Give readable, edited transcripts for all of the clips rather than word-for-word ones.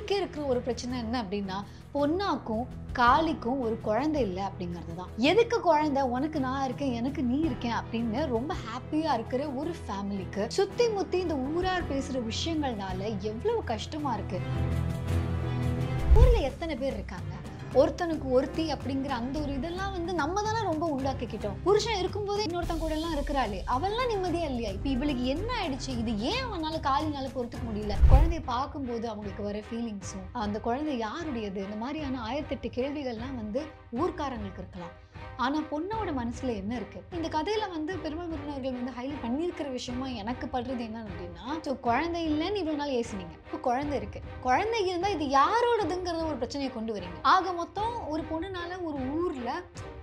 ஊருக்கே இருக்கிற ஒரு பிரச்சனை என்ன அப்படின்னா, பொன்னாக்கும் காளிக்கும் ஒரு குழந்தை இல்ல அப்படிங்கிறது தான். எதுக்கு குழந்தை? உனக்கு நான் இருக்கேன், எனக்கு நீ இருக்கேன் அப்படின்னு ரொம்ப ஹாப்பியா இருக்கிற ஒரு ஃபேமிலிக்கு சுத்தி முத்தி இந்த ஊரார் பேசுற விஷயங்கள்னால எவ்வளவு கஷ்டமா இருக்கு. ஊர்ல எத்தனை பேர் இருக்காங்க? ஒருத்தனுக்கு ஒருத்தி அப்படிங்கிற அந்த ஒரு இதெல்லாம் வந்து நம்ம தானே ரொம்ப உண்டாக்கிக்கிட்டோம். புருஷன் இருக்கும்போது இன்னொருத்தன் கூட எல்லாம் இருக்கிறாளே, அவெல்லாம் நிம்மதியா இல்லையா? இப்ப இவளுக்கு என்ன ஆயிடுச்சு? இது ஏன் அவனால காலினால பொறுத்துக்க முடியல? குழந்தைய பார்க்கும்போது அவங்களுக்கு வர ஃபீலிங்ஸும், அந்த குழந்தை யாருடையது, இந்த மாதிரியான 1008 கேள்விகள்லாம் வந்து ஊர்க்காரங்களுக்கு இருக்கலாம். ஆனா பொண்ணோட மனசுல என்ன இருக்கு? இந்த கதையில வந்து பெருமாள் முருகன் அவர்கள் வந்து ஹைலைட் பண்ணியிருக்கிற விஷயமா எனக்கு படுறது என்ன அப்படின்னா, குழந்தை இல்லைன்னு இவ்வளவு நாள் ஏசினீங்க, இப்போ குழந்தை இருக்கு. குழந்தை இருந்தா இது யாரோடதுங்கிறத ஒரு பிரச்சனையை கொண்டு வரீங்க. ஆக மொத்தம் ஒரு பொண்ணுனால ஒரு ஊர்ல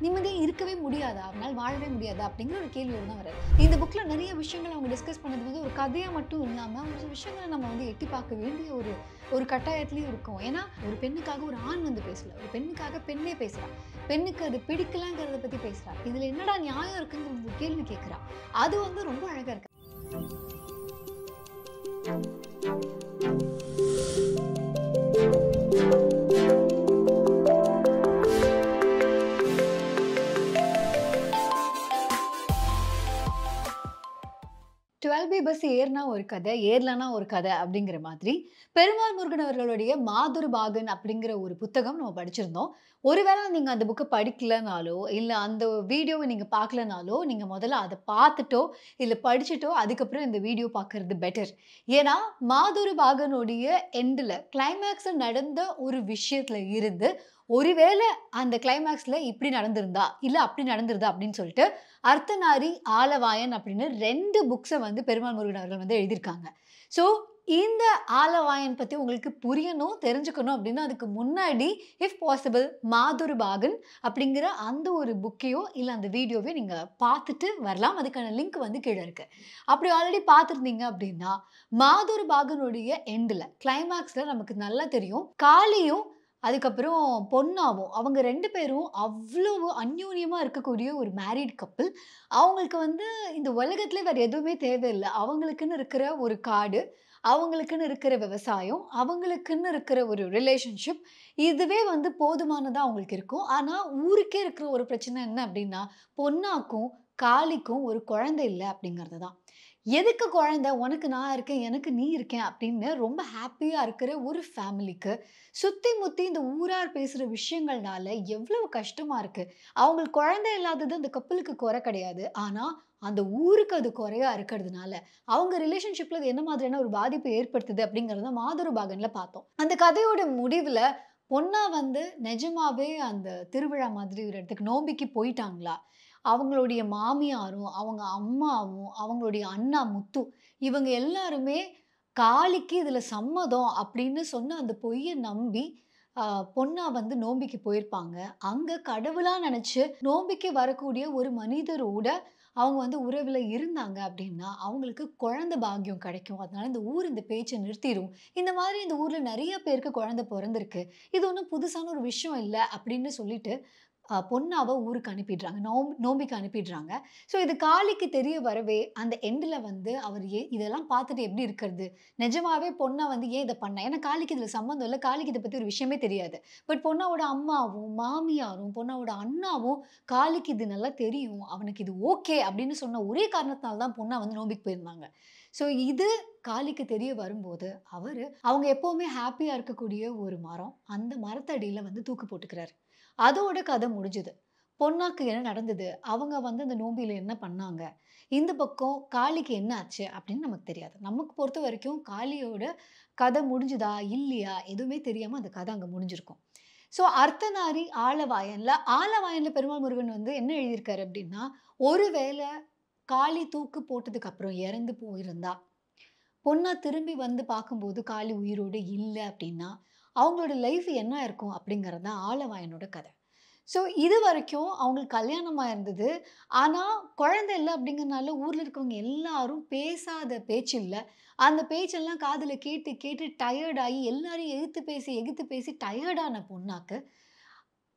நிம்மதியா இருக்கவே முடியாதா, அவனால வாழவே முடியாதா அப்படிங்கிற ஒரு கேள்வியோட தான் வராது. இந்த புக்ல நிறைய விஷயங்கள் அவங்க டிஸ்கஸ் பண்ணது வந்து ஒரு கதையா மட்டும் இல்லாம ஒரு விஷயங்களை நம்ம வந்து எட்டி பார்க்க வேண்டிய ஒரு கட்டாயத்திலயும் இருக்கும். ஏன்னா ஒரு பெண்ணுக்காக ஒரு ஆண் வந்து பேசல, ஒரு பெண்ணுக்காக பெண்ணே பேசுறா, பெண்ணுக்கு அது பிடிக்கலங்கிறத பத்தி பேசுறா, இதுல என்னடா நியாயம் இருக்குங்கிற ஒரு கேள்வி கேட்கிறா. அது வந்து ரொம்ப அழகா இருக்கு. 12B பஸ் ஏறுனா ஒரு கதை, ஏறலனா ஒரு கதை அப்படிங்கிற மாதிரி, பெருமாள் முருகன் அவர்களுடைய மாதுருபாகன் அப்படிங்கிற ஒரு புத்தகம் நம்ம படிச்சிருந்தோம். ஒருவேளை நீங்க அந்த புக்க படிக்கலனாலோ, இல்ல அந்த வீடியோவ நீங்க பார்க்கலனாலோ, நீங்க முதல்ல அத பார்த்துட்டோ, இல்ல படிச்சுட்டோ, அதுக்கப்புறம் இந்த வீடியோ பார்க்கறது பெட்டர். ஏன்னா, மாதுருபாகனுடைய எண்டுல கிளைமாக்ஸ்ல நடந்த ஒரு விஷயத்துல இருந்து, ஒருவேளை அந்த கிளைமாக்ஸ்ல இப்படி நடந்திருந்தா, இல்ல அப்படி நடந்திருந்தா அப்படின்னு சொல்லிட்டு அர்த்தநாரி, ஆலவாயன் அப்படின்னு 2 புக்ஸ வந்து பெருமாள் முருகன் அவர்கள் வந்து எழுதியிருக்காங்க. ஸோ, இந்த ஆலவாயன் பத்தி உங்களுக்கு புரியணும், தெரிஞ்சுக்கணும் அப்படின்னா, அதுக்கு முன்னாடி இஃப் பாசிபிள் மாதுருபாகன் அப்படிங்கிற அந்த ஒரு புக்கையோ, இல்ல அந்த வீடியோவையோ நீங்க பார்த்துட்டு வரலாம். அதுக்கான லிங்க் வந்து கீழ இருக்கு. அப்படி ஆல்ரெடி பார்த்திருந்தீங்க அப்படின்னா, மாதுருபாகனுடைய எண்டுல, கிளைமாக்ஸ்ல நமக்கு நல்லா தெரியும். காளியும் அதுக்கப்புறம் பொன்னாவும் அவங்க 2 பேரும் அவ்வளவு அந்யோன்யமா இருக்கக்கூடிய ஒரு மேரிட் கப்பிள். அவங்களுக்கு வந்து இந்த உலகத்திலே வேற எதுவுமே தேவையில்ல. அவங்களுக்குன்னு இருக்கிற ஒரு காடு, அவங்களுக்குன்னு இருக்கிற விவசாயம், அவங்களுக்குன்னு இருக்கிற ஒரு ரிலேஷன்ஷிப் இதுவே வந்து போதுமானதா அவங்களுக்கு இருக்கும். ஆனா, ஊருக்கே இருக்கிற ஒரு பிரச்சனை என்ன அப்டின்னா, பொன்னாக்கும், காளிக்கும் ஒரு குழந்தை இல்ல அப்டிங்கிறது தான். எதுக்கு குழந்தை? உனக்கு நான் இருக்கேன், எனக்கு நீ இருக்கேன் அப்படின்னு ரொம்ப ஹேப்பியா இருக்கிற ஒரு ஃபேமிலிக்கு சுத்தி முத்தி இந்த ஊரார் பேசுற விஷயங்கள்னால எவ்வளவு கஷ்டமா இருக்கு. அவங்களுக்கு குழந்தை இல்லாதது அந்த கப்பலுக்கு குறை கிடையாது. ஆனா, அந்த ஊருக்கு அது குறையா இருக்கிறதுனால, அவங்க ரிலேஷன்ஷிப்ல அது என்ன மாதிரியான ஒரு பாதிப்பை ஏற்படுத்துது அப்படிங்கிறத மாதுருபாகன்ல பார்த்தோம். அந்த கதையோட முடிவுல பொன்னா வந்து நிஜமாவே அந்த திருவிழா மாதிரி ஒரு இடத்துக்கு நோம்பிக்கு போயிட்டாங்களா? அவங்களுடைய மாமியாரும், அவங்க அம்மாவும், அவங்களுடைய அண்ணா முத்து இவங்க எல்லாருமே காளிக்கு இதுல சம்மதம் அப்படின்னு சொன்ன அந்த பொய்ய நம்பி, அ பொன்னா வந்து நோம்பிக்கு போயிருப்பாங்க. அங்க கடவுளா நெனச்சு நோம்பிக்கு வரக்கூடிய ஒரு மனிதரோட அவங்க வந்து உறவுல இருந்தாங்க அப்படின்னா, அவங்களுக்கு குழந்தை பாக்கியம் கிடைக்கும். அதனால இந்த ஊர் இந்த பேச்ச நிறுத்திரும். இந்த மாதிரி இந்த ஊர்ல நெறைய பேருக்கு குழந்தை பொறந்திருக்கு. இது ஒண்ணும் புதுசான ஒரு விஷயம் இல்ல அப்படின்னு சொல்லிட்டு பொண்ணாவ ஊருக்கு அனுப்பிடுறாங்க. நோம்பிக்கு அனுப்பிடுறாங்க. ஸோ இது காளிக்கு தெரிய வரவே, அந்த எண்டுல வந்து அவர் இதெல்லாம் பார்த்துட்டு எப்படி இருக்கிறது? நிஜமாவே பொண்ணா வந்து ஏன் இத பண்ணா? ஏன்னா காளிக்கு இதுல சம்மந்தம் இல்ல. காளிக்கு இத பத்தி ஒரு விஷயமே தெரியாது. பட் பொண்ணாவோட அம்மாவும், மாமியாரும், பொண்ணாவோட அண்ணாவும் காளிக்கு இது நல்லா தெரியும். அவனுக்கு இது ஓகே அப்படின்னு சொன்ன ஒரே காரணத்தினால தான் பொண்ணா வந்து நோம்பிக்கு போயிருந்தாங்க. ஸோ இது காளிக்கு தெரிய வரும்போது, அவங்க எப்பவுமே ஹேப்பியா இருக்கக்கூடிய ஒரு மரம். அந்த மரத்தடியில வந்து தூக்கு போட்டுக்கிறாரு. அதோட கதை முடிஞ்சது. பொன்னாக்கு என்ன நடந்தது? அவங்க வந்து அந்த நோம்பியில என்ன பண்ணாங்க? இந்த பக்கம் காளிக்கு என்ன ஆச்சு? அப்படின்னு நமக்கு தெரியாது. நமக்கு பொறுத்தவரைக்கும் காளியோட கதை முடிஞ்சுதா? இல்லையா? எதுவுமே தெரியாம அந்த கதை அங்க முடிஞ்சிருக்கும். ஸோ அர்த்தநாரி ஆலவாயன்ல பெருமாள் முருகன் வந்து என்ன எழுதியிருக்காரு அப்படின்னா, ஒருவேள காளி தூக்கு போட்டதுக்கு அப்புறம் இறந்து போயிருந்தா, பொண்ணா திரும்பி வந்து பார்க்கும்போது காளி உயிரோட இல்ல அப்படின்னா, அவங்களோட லைஃப் என்ன இருக்கும்? அப்படிங்கிறது தான் ஆலவாயனோட கதை. ஸோ இதுவரைக்கும் அவங்களுக்கு கல்யாணம் ஆயிருந்தது. ஆனா, குழந்தை இல்ல அப்படிங்கிறனால ஊர்ல இருக்கவங்க எல்லாரும் பேசாத பேச்சு இல்ல. அந்த பேச்செல்லாம் காதுல கேட்டு, கேட்டு டயர்ட் ஆயி எல்லாரையும் எதிர்த்து பேசி டயர்ட் ஆன பொண்ணாக்கு,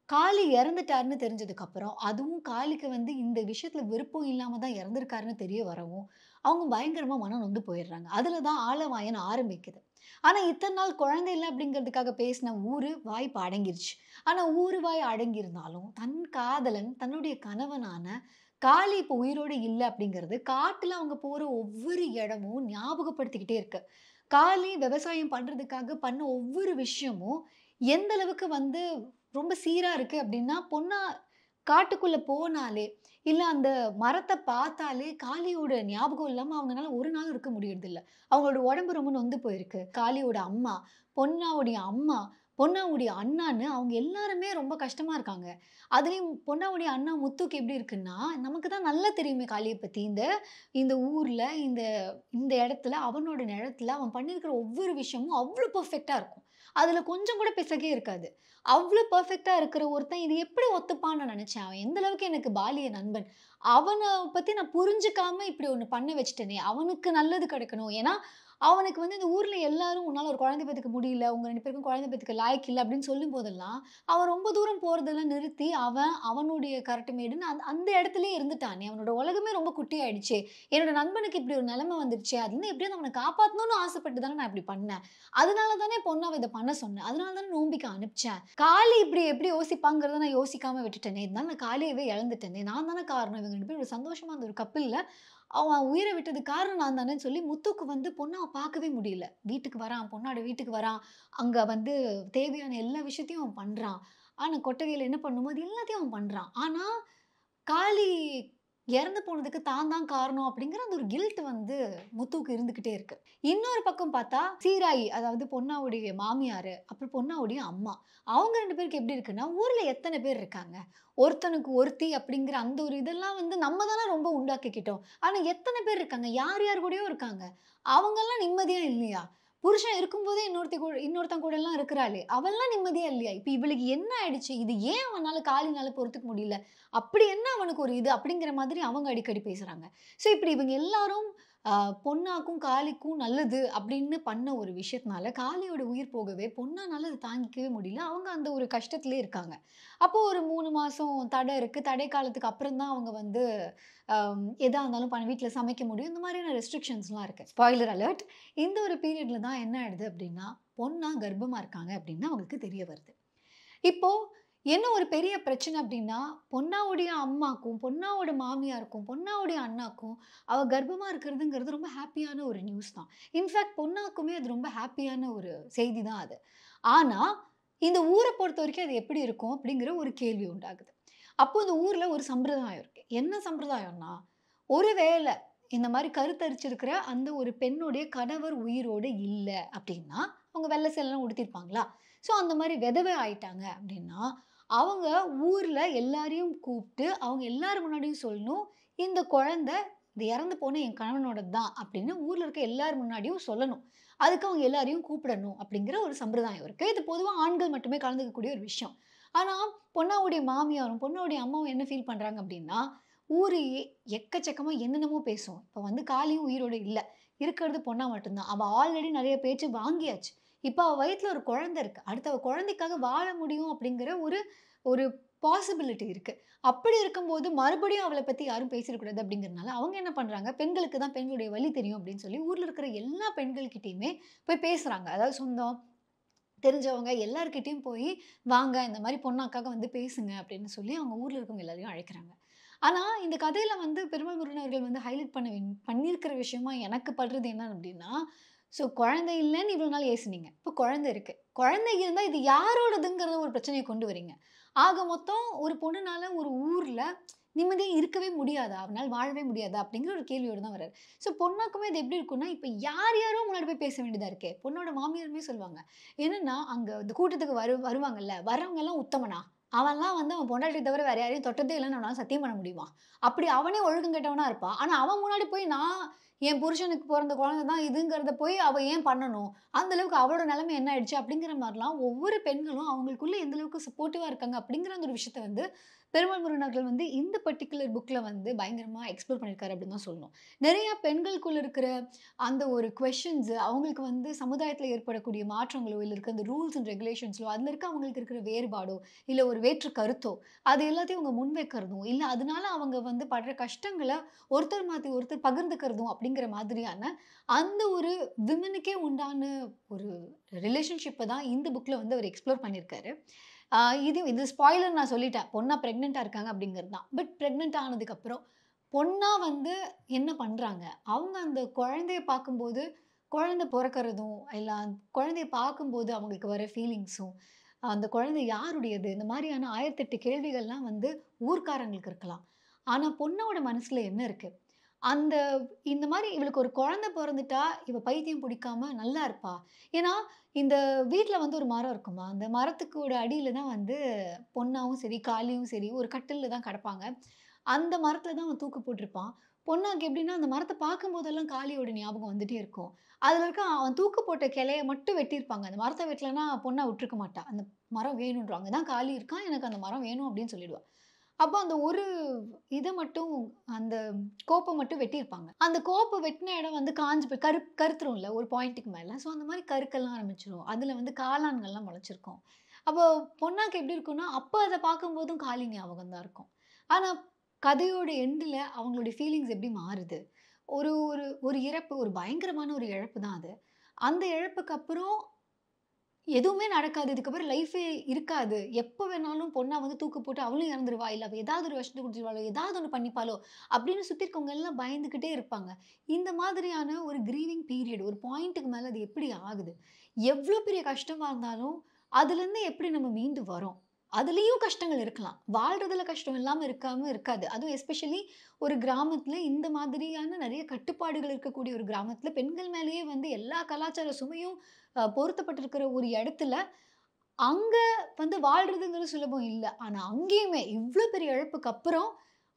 காளி இறந்துட்டாருன்னு தெரிஞ்சதுக்கப்புறம், அதுவும் காளிக்கு வந்து இந்த விஷயத்துல விருப்பம் இல்லாம தான் இறந்திருக்காருன்னு தெரிய வரவும், அவங்க பயங்கரமா மனம் நொந்து போயிடுறாங்க. அதுல தான் ஆலவாயன் ஆரம்பிக்குது. ஆனா, இத்தன நாள் குழந்தை இல்ல அப்படிங்கிறதுக்காக பேசின ஊரு வாய் இப்ப அடங்கிருச்சு. ஆனா, ஊரு வாய் அடங்கியிருந்தாலும், தன் காதலன், தன்னுடைய கணவனான காளி இப்ப உயிரோட இல்ல அப்படிங்கிறது, காட்டுல அவங்க போற ஒவ்வொரு இடமும் ஞாபகப்படுத்திக்கிட்டே இருக்கு. காளி விவசாயம் பண்றதுக்காக பண்ண ஒவ்வொரு விஷயமும், எந்த அளவுக்கு வந்து ரொம்ப சீரா இருக்கு அப்படின்னா, பொன்னா காட்டுக்குள்ள போனாலே, இல்ல அந்த மரத்த பார்த்தாலே காளியோட ஞாபகம் இல்லாம அவங்கனால ஒரு நாள் இருக்க முடியறதில்ல. அவங்களோட உடம்பு ரொம்ப நொந்து போயிருக்கு. காளியோட அம்மா, பொன்னாவுடைய அம்மா, பொன்னாவுடைய அண்ணான்னு அவங்க எல்லாருமே ரொம்ப கஷ்டமா இருக்காங்க. அதுலயும் பொன்னாவுடைய அண்ணா முத்துக்கு எப்படி இருக்குன்னா, நமக்கு தான் நல்லா தெரியுமே காளிய பத்தி. இந்த இந்த ஊர்ல, இந்த இந்த இடத்துல, அவனோட நிலத்துல அவன் பண்ணியிருக்கிற ஒவ்வொரு விஷயமும் அவ்ளோ பெர்ஃபெக்ட்டா இருக்கும். அதுல கொஞ்சம் கூட பிசகே இருக்காது. அவ்ளோ பெர்ஃபெக்ட்டா இருக்கிற ஒருத்தன் இது எப்படி ஒத்துப்பான்னு நான் நெனச்சேன். அவன் எந்த அளவுக்கு எனக்கு பாலிய நண்பன். அவன பத்தி நான் புரிஞ்சுக்காம இப்படி ஒண்ணு பண்ண வச்சுட்டேனே! அவனுக்கு நல்லது கிடைக்கணும். ஏன்னா, அவனுக்கு வந்து இந்த ஊர்ல எல்லாரும் உன்னால ஒரு குழந்தை பெத்துக்க முடியல. உங்க 2 பேருக்கும் குழந்தை பெத்துக்க லாயக்கு இல்ல அப்படின்னு சொல்லும்போதெல்லாம், அவன் ரொம்ப தூரம் போறதெல்லாம் நிறுத்தி, அவனுடைய கரட்டு மேடுன்னு அந்த இடத்திலேயே இருந்துட்டானே! அவனோட உலகமே ரொம்ப குட்டியாயிடுச்சே! என்னோட நண்பனுக்கு இப்படி ஒரு நிலைமை வந்துருச்சே! அதுலருந்து எப்படியாவது அவன காப்பாத்தணும்னு ஆசைப்பட்டு தானே நான் இப்படி பண்ணேன். அதனால தானே பொண்ணாவ இத பண்ண சொன்னேன். அதனால தானே நோம்பிக்க அனுப்பிச்சேன். காளி இப்படி எப்படி யோசிப்பாங்கிறத நான் யோசிக்காம விட்டுட்டேனே! இதனால நான் காளியவே இழந்துட்டேனே! நான் தானே காரணம். இவங்க 2 பேரும் ஒரு சந்தோஷமா இருந்த ஒரு கப்பில்ல அவன் உயிர விட்டதுக்கு காரணம் நான் தானேன்னு சொல்லி முத்துக்கு வந்து பொண்ண பார்க்கவே முடியல. வீட்டுக்கு வரான், பொண்ணோட வீட்டுக்கு வரான். அங்க வந்து தேவையான எல்லா விஷயத்தையும் அவன் பண்றான். ஆனா கொட்டகையில என்ன பண்ணணுமோ அது எல்லாத்தையும் அவன் பண்றான். ஆனா காளி இறந்து போனதுக்கு தான் தான் காரணம் அப்படிங்கிற அந்த ஒரு கில்ட் வந்து முத்துவுக்கு இருந்துகிட்டே இருக்கு. இன்னொரு பக்கம் பார்த்தா, சீராயி அதாவது பொன்னாவுடைய மாமியாரு, அப்புறம் பொன்னாவுடைய அம்மா. அவங்க 2 பேருக்கு எப்படி இருக்குன்னா, ஊர்ல எத்தன பேர் இருக்காங்க? ஒருத்தனுக்கு ஒருத்தி அப்படிங்கிற அந்த ஒரு இதெல்லாம் வந்து நம்ம தானே ரொம்ப உண்டாக்கிக்கிட்டோம். ஆனா எத்தன பேர் இருக்காங்க? யார் யார் கூடயோ இருக்காங்க. அவங்கலாம் நிம்மதியா இல்லையா? புருஷன் இருக்கும்போதே இன்னொருத்தன் கூடலாம் இருக்கிறாளே! அவள்லாம் நிம்மதியா இல்லையா? இப்ப இவளுக்கு என்ன ஆயிடுச்சு? இது ஏன் அவனால காலினால பொறுத்துக்க முடியல? அப்படி என்ன அவனுக்கு ஒரு இது? அப்படிங்கிற மாதிரி அவங்க அடிக்கடி பேசுறாங்க. ஸோ இப்படி இவங்க எல்லாரும் பொன்னாக்கும், காளிக்கும் நல்லது அப்படின்னு பண்ண ஒரு விஷயத்தினால, காளியோட உயிர் போகவே பொன்னானால அத தாங்கிக்கவே முடியல. அவங்க அந்த ஒரு கஷ்டத்திலேயே இருக்காங்க. அப்போ ஒரு 3 மாசம் தடை இருக்கு. தடை காலத்துக்கு அப்புறம் தான் அவங்க வந்து எதா இருந்தாலும் வீட்ல சமைக்க முடியும். இந்த மாதிரியான ரெஸ்ட்ரிக்ஷன்ஸ்லாம் இருக்கு. Spoiler alert. இந்த ஒரு பீரியட்ல தான் என்ன ஆயிடுது அப்படின்னா, பொண்ணா கர்ப்பமா இருக்காங்க அப்படின்னு அவங்களுக்கு தெரிய வருது. இப்போ என்ன ஒரு பெரிய பிரச்சனை அப்டின்னா, பொண்ணாவுடைய அம்மாக்கும், பொண்ணாவோட மாமியாருக்கும், பொண்ணாவுடைய அண்ணாக்கும் அவ கர்ப்பமா இருக்கிறதுங்கிறது ரொம்ப ஹேப்பியான ஒரு நியூஸ் தான். இன்ஃபாக்ட் பொண்ணாக்குமே அது ரொம்ப ஹேப்பியான ஒரு செய்தி தான் அது. ஆனா, இந்த ஊர பொறுத்தவரைக்கும் அது எப்படி இருக்கும் அப்டிங்கிற ஒரு கேள்வி உண்டாகுது. அப்போ இந்த ஊர்ல ஒரு சம்பிரதாயம் இருக்கு. என்ன சம்பிரதாயம்னா, ஒரு வேள இந்த மாரி கருத்தரிச்சிருக்கிற அந்த ஒரு பெண்ணுடைய கணவர் உயிரோட இல்ல அப்டின்னா, அவங்க வெள்ள சேலைலாம் உடுத்தியிருப்பாங்களா? ஸோ அந்த மாரி விதவை ஆயிட்டாங்க அப்டின்னா, அவங்க ஊர்ல எல்லாரையும் கூப்ட்டு, அவங்க எல்லார் முன்னாடியும் சொல்லணும், "இந்த குழந்தை இது இறந்து போன என் கணவனோடது தான்" அப்படின்னு ஊர்ல இருக்க எல்லார் முன்னாடியும் சொல்லணும். அதுக்கு அவங்க எல்லாரையும் கூப்பிடணும் அப்படிங்கிற ஒரு சம்பிரதாயம் இருக்கு. இது பொதுவா ஆண்கள் மட்டுமே கலந்துக்கக்கூடிய ஒரு விஷயம். ஆனா, பொண்ணாவுடைய மாமியாரும், பொண்ணோடைய அம்மாவும் என்ன ஃபீல் பண்றாங்க அப்டின்னா, ஊரு எக்கச்சக்கமா என்னென்னமோ பேசும். இப்ப வந்து காளியும் உயிரோட இல்ல. இருக்கிறது பொண்ணா மட்டும் தான். அவ ஆல்ரெடி நெறைய பேச்சு வாங்கியாச்சு. இப்ப அவ வயித்துல ஒரு குழந்தை இருக்கு. அடுத்து அவ குழந்தைக்காக வாழ முடியும் அப்படிங்கிற ஒரு ஒரு பாசிபிலிட்டி இருக்கு. அப்படி இருக்கும்போது மறுபடியும் அவள பத்தி யாரும் பேசிறக்கூடாது அப்படிங்கிறனால, அவங்க என்ன பண்றாங்க, பெண்களுக்கு தான் பெண்களுடைய வலி தெரியும் அப்படின்னு சொல்லி, ஊர்ல இருக்கிற எல்லா பெண்கள்கிட்டயுமே போய் பேசுறாங்க. அதாவது சொந்தம், தெரிஞ்சவங்க எல்லார்கிட்டயும் போய், "வாங்க இந்த மாரி பொண்ணாக்காக வந்து பேசுங்க" அப்படின்னு சொல்லி அவங்க ஊர்ல இருக்கவங்க எல்லாரையும் அழைக்கிறாங்க. ஆனா, இந்த கதையில வந்து பெருமாள் முருகன் அவர்கள் வந்து ஹைலைட் பண்ணியிருக்கிற விஷயமா எனக்கு படுறது என்ன அப்டின்னா, குழந்தை இல்லன்னு இவ்வளோ நாள் ஏசுனீங்க. இப்ப குழந்தை இருக்கு. குழந்தை இருந்தா இது யாரோடதுங்கிறத ஒரு பிரச்சனைய கொண்டு வரீங்க. ஆக மொத்தம் ஒரு பொண்ணுனால ஒரு ஊர்ல நிம்மதியா இருக்கவே முடியாதா? அவனால வாழவே முடியாதா? அப்படிங்கிற ஒரு கேள்வியோட தான் வராரு. பொண்ணாக்குமே இது எப்படி இருக்கும்னா, இப்ப யார் யாரோ முன்னாடி போய் பேச வேண்டியதா இருக்கே. பொண்ணோட மாமியாருமே சொல்லுவாங்க. என்னன்னா, அங்க இந்த கூட்டத்துக்கு வருவாங்கல்ல, வரவங்கலாம் உத்தமனா? அவன்லாம் வந்து அவன் பொண்டாட்டிய தவிர வேற யாரையும் தொட்டதே இல்லன்னு அவனால சத்தியம் பண்ண முடியுமா? அப்படி அவனே ஒழுக்கம் கெட்டவனா இருப்பான். ஆனா அவன் முன்னாடி போய் நான் என் புருஷனுக்கு பொறந்த குழந்தை தான் இதுங்கிறத போய் அவ ஏன் பண்ணணும்? அந்த அளவுக்கு அவளோட நிலைமை என்ன ஆயிடுச்சு? அப்படிங்கிற மாரிலாம் ஒவ்வொரு பெண்களும் அவங்களுக்குள்ள எந்த அளவுக்கு சப்போர்ட்டிவா இருக்காங்க அப்படிங்கிற அந்த ஒரு விஷயத்த வந்து பெருமாள் முருகன் அவர்கள் வந்து இந்த பர்ட்டிகுலர் புக்ல வந்து பயங்கரமா எக்ஸ்ப்ளோர் பண்ணியிருக்காரு அப்படின்னு தான் சொல்லணும். நெறைய பெண்களுக்குள்ள இருக்கிற அந்த ஒரு கொஸ்டின்ஸ் அவங்களுக்கு வந்து சமுதாயத்துல ஏற்படக்கூடிய மாற்றங்களோ, இல்ல இருக்க அந்த ரூல்ஸ் அண்ட் ரெகுலேஷன்ஸ்லோ, அதுல இருக்க அவங்களுக்கு இருக்கிற வேறுபாடோ, இல்ல ஒரு வேற்று கருத்தோ, அது எல்லாத்தையும் அவங்க முன்வைக்கிறதும், இல்ல அதனால அவங்க வந்து படுற கஷ்டங்கள ஒருத்தர் மாத்தி ஒருத்தர் பகிர்ந்துக்கிறதும் அப்படிங்கிற மாதிரியான அந்த ஒரு விமனுக்கே உண்டான ஒரு ரிலேஷன்ஷிப்ப தான் இந்த புக்ல வந்து அவர் எக்ஸ்ப்ளோர் பண்ணியிருக்காரு. ஆ இது ஸ்பாயிலர் நான் சொல்லிட்டேன். பொண்ணா பிரெக்னன்ட்டா இருக்காங்க அப்படிங்கிறது தான். பட் பிரெக்னன்ட் ஆனதுக்கப்புறம், பொண்ணா வந்து என்ன பண்றாங்க? அவங்க அந்த குழந்தைய பார்க்கும்போது, குழந்தை பொறக்கறதும், இல்ல குழந்தைய பார்க்கும்போது அவங்களுக்கு வர ஃபீலிங்ஸும், அந்த குழந்தை யாருடையது? இந்த மாரியான 1008 கேள்விகள்லாம் வந்து ஊர்க்காரங்களுக்கு இருக்கலாம். ஆனா பொண்ணோட மனசுல என்ன இருக்கு? அந்த இந்த மாரி இவளுக்கு ஒரு குழந்தை பொறந்துட்டா, இவ பைத்தியம் பிடிக்காம நல்லா இருப்பா. ஏன்னா, இந்த வீட்ல வந்து ஒரு மரம் இருக்குமா, அந்த மரத்துக்கோட அடியில தான் வந்து பொன்னாவும் சரி, காளியும் சரி ஒரு கட்டில்ல தான் கிடப்பாங்க. அந்த மரத்தில தான் அவன் தூக்கு போட்டிருப்பான். பொன்னாக்கு எப்படின்னா, அந்த மரத்த பார்க்கும்போதெல்லாம் காளியோட ஞாபகம் வந்துட்டே இருக்கும். அதில இருக்க அவன் தூக்கு போட்ட கிளைய மட்டும் வெட்டியிருப்பாங்க. அந்த மரத்த வெட்டலன்னா பொண்ண விட்டுருக்க மாட்டா. அந்த மரம் வேணுன்றுவா. "அங்க தான் காளி இருக்கான். எனக்கு அந்த மரம் வேணும்" அப்படின்னு சொல்லிடுவா. அப்போ அந்த ஒரு இத மட்டும் அந்த கோப்ப மட்டும் வெட்டியிருப்பாங்க. அந்த கோப்ப வெட்டின இடம் வந்து காஞ்சு போய் கருத்துரும்ல ஒரு பாயிண்ட்டுக்கு மேல. ஸோ அந்த மாரி கருக்கலாம் ஆரம்பிச்சுரும். அதில வந்து காளான்கள்லாம் முளைச்சிருக்கும். அப்போ பொன்னாக்கு எப்படி இருக்கும்னா, அப்ப அத பார்க்கும்போதும் காளி ஞாபகம் தான் இருக்கும். ஆனா கதையோட எண்டுல அவங்களுடைய ஃபீலிங்ஸ் எப்படி மாறுது? ஒரு ஒரு ஒரு இறப்பு, ஒரு பயங்கரமான ஒரு இழப்பு தான் அது. அந்த இழப்புக்கு அப்புறம் எதுவுமே நடக்காது. இதுக்கப்புறம் லைஃபே இருக்காது. எப்ப வேணாலும் பொண்ண வந்து தூக்கு போட்டு அவளும் இறந்துருவா. இல்ல அவ ஏதாவது ஒரு விஷத்த குடிச்சிருவாளோ, ஏதாவது ஒண்ணு பண்ணிப்பாளோ! அப்படின்னு சுத்தி இருக்கவங்க எல்லாம் பயந்துகிட்டே இருப்பாங்க. இந்த மாதிரியான ஒரு கிரீவிங் பீரியட் ஒரு பாயிண்ட்க்கு மேல அது எப்படி ஆகுது? எவ்ளோ பெரிய கஷ்டமா இருந்தாலும், அதுலருந்து எப்படி நம்ம மீண்டு வரோம்? அதுலயும் கஷ்டங்கள் இருக்கலாம். வாழ்றதுல கஷ்டம் இல்லாம இருக்காது. அதுவும் எஸ்பெஷலி ஒரு கிராமத்துல இந்த மாதிரியான நெறைய கட்டுப்பாடுகள் இருக்கக்கூடிய ஒரு கிராமத்துல பெண்கள் மேலேயே வந்து எல்லா கலாச்சார சுமையும் பொருத்தப்பட்டிருக்கிற ஒரு இடத்துல, அங்க வந்து வாழ்றதுங்கிறது சுலபம் இல்ல. ஆனா அங்கேயுமே இவ்ளோ பெரிய இழப்புக்கு அப்புறம்,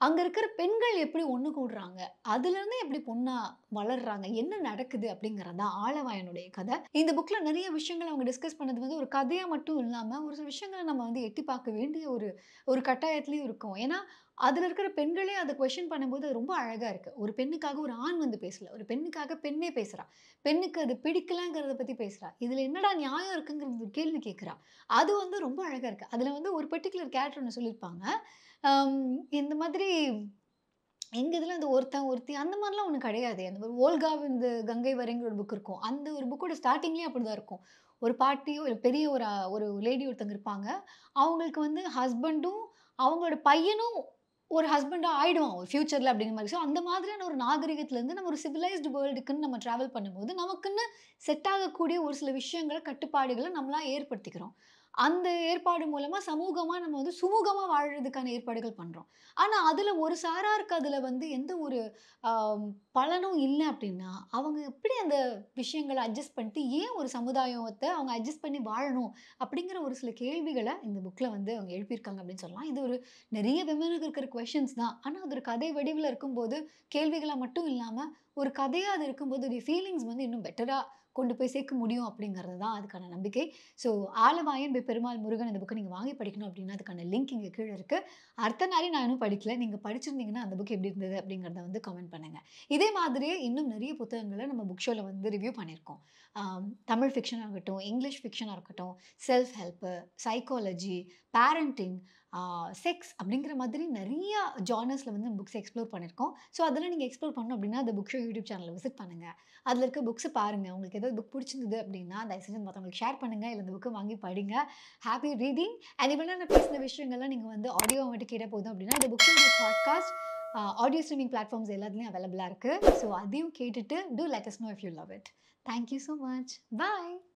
அங்க இருக்கிற பெண்கள் எப்படி ஒண்ணு கூடுறாங்க? அதுலருந்து எப்படி பொண்ணா வளர்றாங்க? என்ன நடக்குது? அப்படிங்கிறது தான் ஆளவாயனுடைய கதை. இந்த புக்ல நெறைய விஷயங்கள் அவங்க டிஸ்கஸ் பண்ணது வந்து ஒரு கதையா மட்டும் இல்லாம, ஒரு சில விஷயங்கள நம்ம வந்து எட்டி பார்க்க வேண்டிய ஒரு ஒரு கட்டாயத்திலயும் இருக்கோம். ஏன்னா, அதுல இருக்கிற பெண்களே அத கொஸ்டின் பண்ணும்போது அது ரொம்ப அழகா இருக்கு. ஒரு பெண்ணுக்காக ஒரு ஆண் வந்து பேசல. ஒரு பெண்ணுக்காக பெண்ணே பேசுறா. பெண்ணுக்கு அது பிடிக்கலங்கிறத பத்தி பேசுறா. இதுல என்னடா நியாயம் இருக்குங்கிறது ஒரு கேள்வி கேட்கிறா. அது வந்து ரொம்ப அழகா இருக்கு. அதுல வந்து ஒரு பர்ட்டிகுலர் கேரக்டர் ஒண்ணு சொல்லியிருப்பாங்க. அம் இந்த மாதிரி எங்க இதுல அந்த ஒருத்தன், ஒருத்தி அந்த மாரிலாம் ஒண்ணும் கிடையாது. அந்த ஒரு ஓல்காவிந்து கங்கை வரைங்கிற ஒரு புக் இருக்கும். அந்த ஒரு புக்கோட ஸ்டார்ட்டிங்லயே அப்படிதான் இருக்கும். ஒரு பாட்டியோ, ஒரு பெரிய ஒரு லேடி ஒருத்தங்க இருப்பாங்க. அவங்களுக்கு வந்து ஹஸ்பண்டும், அவங்களோட பையனும் ஒரு ஹஸ்பண்டா ஆயிடுவான் ஒரு ஃபியூச்சர்ல அப்படிங்கிற மாரி. ஸோ அந்த மாதிரியான ஒரு நாகரிகத்திலருந்து நம்ம ஒரு சிவிலைஸ்டு வேர்ல்டுக்குன்னு நம்ம டிராவல் பண்ணும்போது, நமக்குன்னு செட் ஆகக்கூடிய ஒரு சில விஷயங்கள, கட்டுப்பாடுகள நம்மளா ஏற்படுத்திக்கிறோம். அந்த ஏற்பாடு மூலமா சமூகமா நம்ம வந்து சுமூகமா வாழ்றதுக்கான ஏற்பாடுகள் பண்றோம். ஆனா, அதுல ஒரு சாராருக்கு அதுல வந்து எந்த ஒரு அ பலனும் இல்ல அப்டின்னா, அவங்க எப்படி அந்த விஷயங்கள அட்ஜஸ்ட் பண்ணிட்டு, ஏன் ஒரு சமுதாயத்த அவங்க அட்ஜஸ்ட் பண்ணி வாழணும்? அப்படிங்கிற ஒரு சில கேள்விகள இந்த புக்ல வந்து அவங்க எழுப்பியிருக்காங்க அப்படின்னு சொல்லலாம். இது ஒரு நெறைய விமனுக்கு இருக்கிற கொஸ்டின்ஸ் தான். ஆனா, அது ஒரு கதை வடிவில இருக்கும்போது, கேள்விகளா மட்டும் இல்லாம, ஒரு கதையா அது இருக்கும்போது, அதோட ஃபீலிங்ஸ் வந்து இன்னும் பெட்டரா கொண்டு போய் சேர்க்க முடியும் அப்படிங்கிறது தான் அதுக்கான நம்பிக்கை. ஸோ, ஆலவாயன் பை பெருமாள் முருகன் இந்த புக்க நீங்க வாங்கி படிக்கணும் அப்படின்னா, அதுக்கான லிங்க் இங்க கீழ இருக்கு. அர்த்தநாரி நான் இன்னும் படிக்கல. நீங்க படிச்சிருந்தீங்கன்னா, அந்த புக் எப்படி இருந்தது அப்படிங்கிறத வந்து கமெண்ட் பண்ணுங்க. இதே மாதிரியே இன்னும் நெறைய புத்தகங்கள நம்ம புக் ஷோல வந்து ரிவ்யூ பண்ணியிருக்கோம். தமிழ் ஃபிக்ஷனா இருக்கட்டும், இங்கிலீஷ் ஃபிக்ஷனா இருக்கட்டும், செல்ஃப் ஹெல்ப், சைக்காலஜி, பேரண்டிங், ஆ செக்ஸ் அப்படிங்கிற மாதிரி நெறைய ஜானர்ஸ்ல வந்து புக்ஸ் எக்ஸ்ப்ளோர் பண்ணியிருக்கோம். ஸோ, அதெல்லாம் நீங்க எக்ஸ்ப்ளோர் பண்ணணும் அப்படின்னா, அந்த புக் ஷோ யூடியூப் சேனல விசிட் பண்ணுங்க. அதுல இருக்க புக்ஸ பாருங்க. உங்களுக்கு ஏதாவது புக் பிடிச்சிருந்தது அப்படின்னா, தயவு செஞ்சு மத்தவங்களுக்கு ஷேர் பண்ணுங்க. இல்ல இந்த புக்க வாங்கி படிங்க. Happy reading. அண்ட் இவ்வளவு நேரம் நான் பேசின விஷயங்கள்லாம் நீங்க வந்து ஆடியோவா மட்டும் கேட்டா போதும் அப்படின்னா, இந்த book show podcast audio streaming platforms எல்லாத்துலயும் அவைலபிளா இருக்கு. ஸோ அதையும் கேட்டுட்டு do let us know if you love it. Thank you so much. Bye.